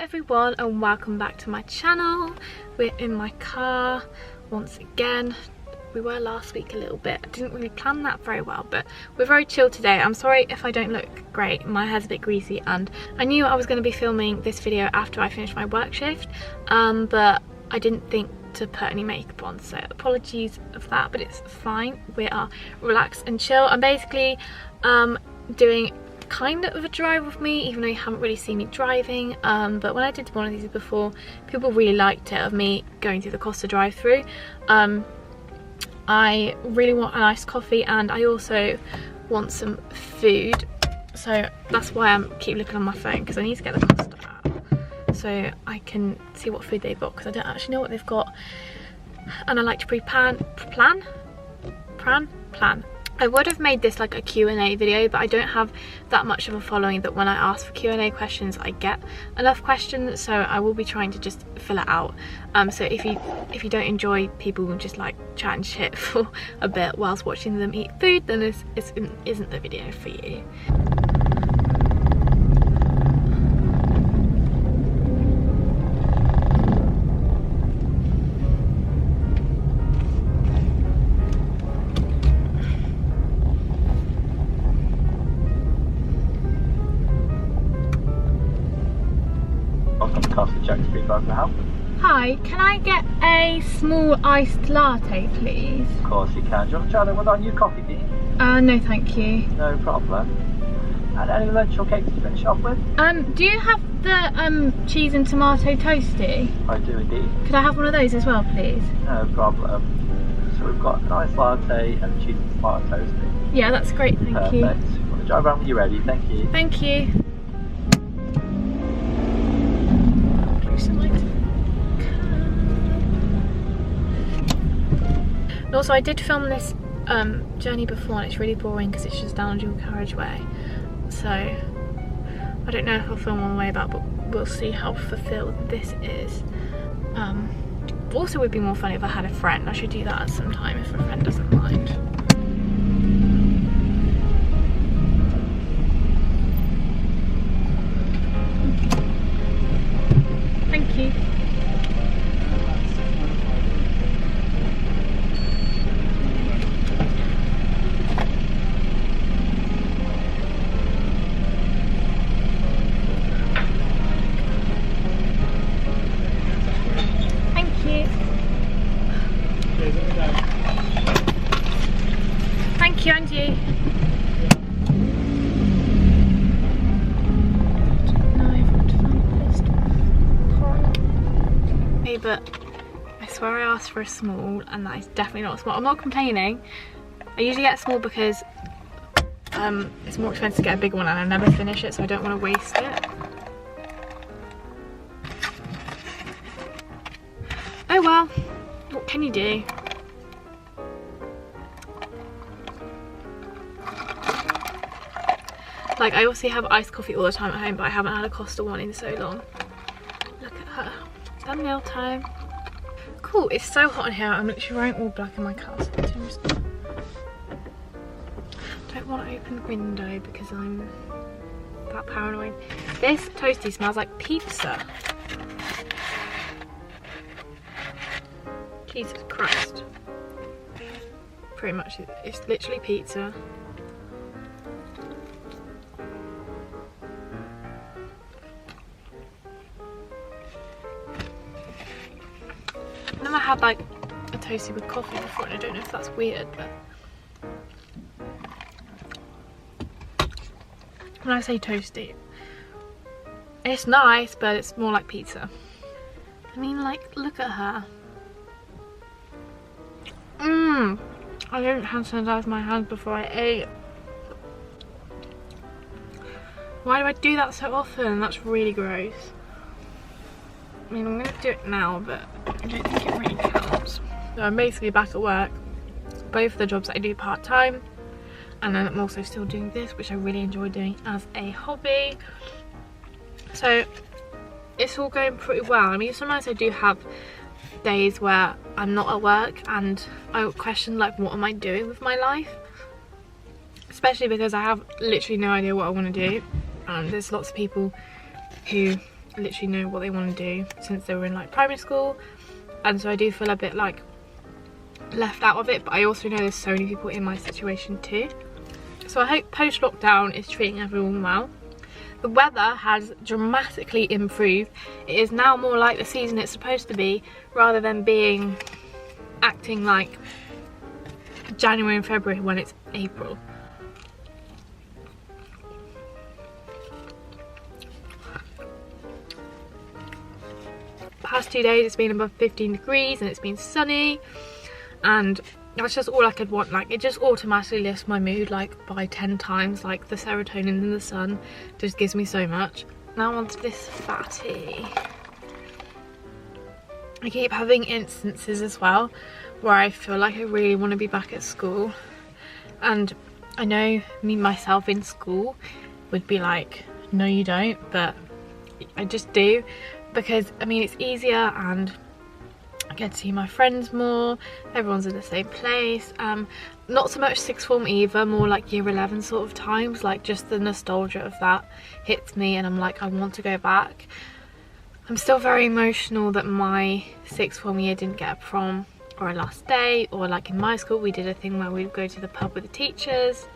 everyone and welcome back to my channel. We're in my car once again. We were last week a little bit. I didn't really plan that very well, but we're very chill today. I'm sorry if I don't look great. My hair's a bit greasy and I knew I was going to be filming this video after I finished my work shift, but I didn't think to put any makeup on, so apologies of that, but it's fine. We are relaxed and chill. I'm basically doing kind of a drive with me, even though you haven't really seen me driving, but when I did one of these before, people really liked it, of me going through the Costa drive-through. I really want an iced coffee and I also want some food, so that's why I keep looking on my phone, because I need to get the Costa out so I can see what food they've got, because I don't actually know what they've got, and I like to plan. I would have made this like a Q&A video, but I don't have that much of a following that when I ask for Q&A questions I get enough questions, so I will be trying to just fill it out. So if you don't enjoy people just like chatting shit for a bit whilst watching them eat food, then this isn't the video for you. Hi, can I get a small iced latte, please? Of course you can. Do you want to try that with our new coffee bean? No thank you. No problem. And any lunch or cakes to finish off with? Do you have the cheese and tomato toasty? I do indeed. Could I have one of those as well, please? No problem. So we've got an iced latte and cheese and tomato toasty. Yeah, that's great, thank you. Perfect. Want to drive around when you're ready? Thank you. Thank you. And also I did film this journey before and it's really boring because it's just down a dual carriageway, so I don't know if I'll film all the way back, but we'll see how fulfilled this is. Also it would be more fun if I had a friend. I should do that at some time if a friend doesn't mind. Thank you. Thank you, and you. Hey, but I swear I asked for a small, and that is definitely not small. I'm not complaining. I usually get a small because it's more expensive to get a big one, and I never finish it, so I don't want to waste it. Oh well, what can you do? Like, I obviously have iced coffee all the time at home, but I haven't had a Costa one in so long. Look at her. Thumbnail time. Cool, it's so hot in here. I'm literally wearing all black in my car. So don't want to open the window because I'm that paranoid. This toasty smells like pizza. Jesus Christ. Pretty much, it's literally pizza. I've never had like a toasty with coffee before, and I don't know if that's weird, but when I say toasty, it's nice, but it's more like pizza. I mean, like, look at her. I didn't hand sanitize my hands before I ate. Why do I do that so often? That's really gross. I mean, I'm going to do it now, but I don't think it really counts. So I'm basically back at work. Both of the jobs I do part-time, and then I'm also still doing this, which I really enjoy doing as a hobby. So it's all going pretty well. I mean, sometimes I do have days where I'm not at work and I question like, what am I doing with my life? Especially because I have literally no idea what I want to do. There's lots of people who literally know what they want to do since they were in like primary school, and so I do feel a bit like left out of it, but I also know there's so many people in my situation too. So I hope post-lockdown is treating everyone well. The weather has dramatically improved. It is now more like the season it's supposed to be, rather than acting like January and February when it's April. Past 2 days it's been above 15 degrees and it's been sunny, and that's just all I could want. Like, it just automatically lifts my mood like by 10 times. Like, the serotonin in the sun just gives me so much. Now on to this fatty. I keep having instances as well where I feel like I really want to be back at school, and I know me myself in school would be like, no you don't, but I just do, because I mean it's easier and I get to see my friends more, everyone's in the same place. Not so much sixth form either, more like year 11 sort of times. Like, just the nostalgia of that hits me and I'm like, I want to go back. I'm still very emotional that my sixth form year didn't get a prom or a last day, or like in my school we did a thing where we'd go to the pub with the teachers,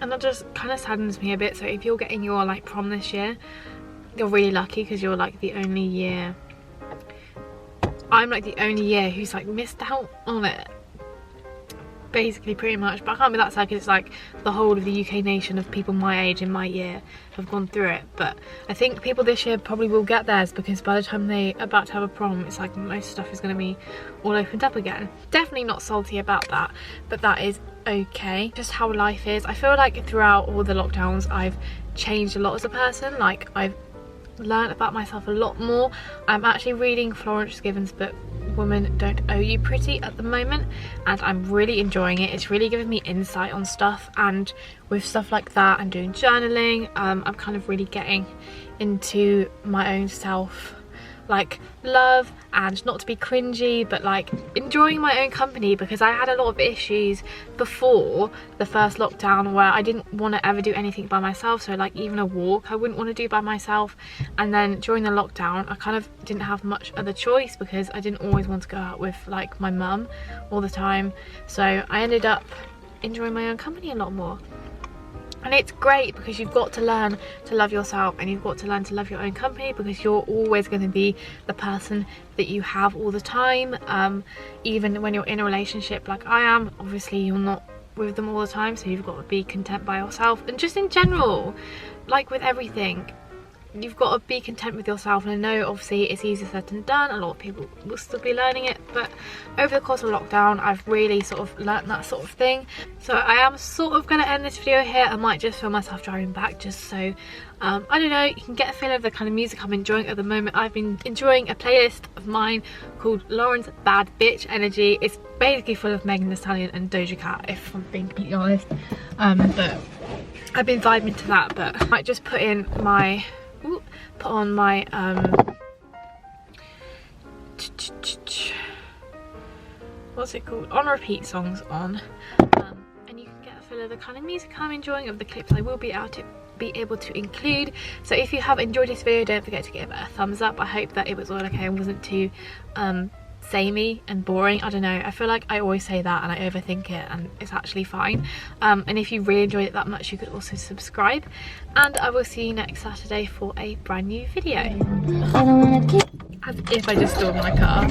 and that just kind of saddens me a bit. So if you're getting your like prom this year, you're really lucky, because you're like the only year, I'm like the only year who's like missed out on it, basically, pretty much. But I can't be that sad, because it's like the whole of the UK nation of people my age in my year have gone through it. But I think people this year probably will get theirs, because by the time they're about to have a prom, it's like most stuff is going to be all opened up again. Definitely not salty about that, but that is okay, just how life is. I feel like throughout all the lockdowns I've changed a lot as a person. Like, I've learned about myself a lot more. I'm actually reading Florence Given's book Women Don't Owe You Pretty at the moment, and I'm really enjoying it. It's really giving me insight on stuff, and with stuff like that and doing journaling, I'm kind of really getting into my own self, like love, and not to be cringy, but like enjoying my own company, because I had a lot of issues before the first lockdown where I didn't want to ever do anything by myself. So like even a walk I wouldn't want to do by myself, and then during the lockdown I kind of didn't have much other choice, because I didn't always want to go out with like my mum all the time. So I ended up enjoying my own company a lot more. And it's great, because you've got to learn to love yourself, and you've got to learn to love your own company, because you're always going to be the person that you have all the time. Even when you're in a relationship like I am, obviously you're not with them all the time, so you've got to be content by yourself. And just in general, like with everything, you've got to be content with yourself. And I know obviously it's easier said than done, a lot of people will still be learning it, but over the course of lockdown I've really sort of learnt that sort of thing. So I am sort of going to end this video here. I might just film myself driving back, just so I don't know, you can get a feel of the kind of music I'm enjoying at the moment. I've been enjoying a playlist of mine called Lauren's Bad Bitch Energy. It's basically full of Megan Thee Stallion and Doja Cat, if I'm being completely honest. But I've been vibing to that, but I might just put on my what's it called, on repeat songs on, and you can get a feel of the kind of music I'm enjoying, of the clips I will be able to include. So if you have enjoyed this video, don't forget to give it a thumbs up. I hope that it was all okay and wasn't too samey and boring. I don't know, I feel like I always say that and I overthink it, and it's actually fine. And if you really enjoyed it that much, you could also subscribe, and I will see you next Saturday for a brand new video. As if I just stole my car.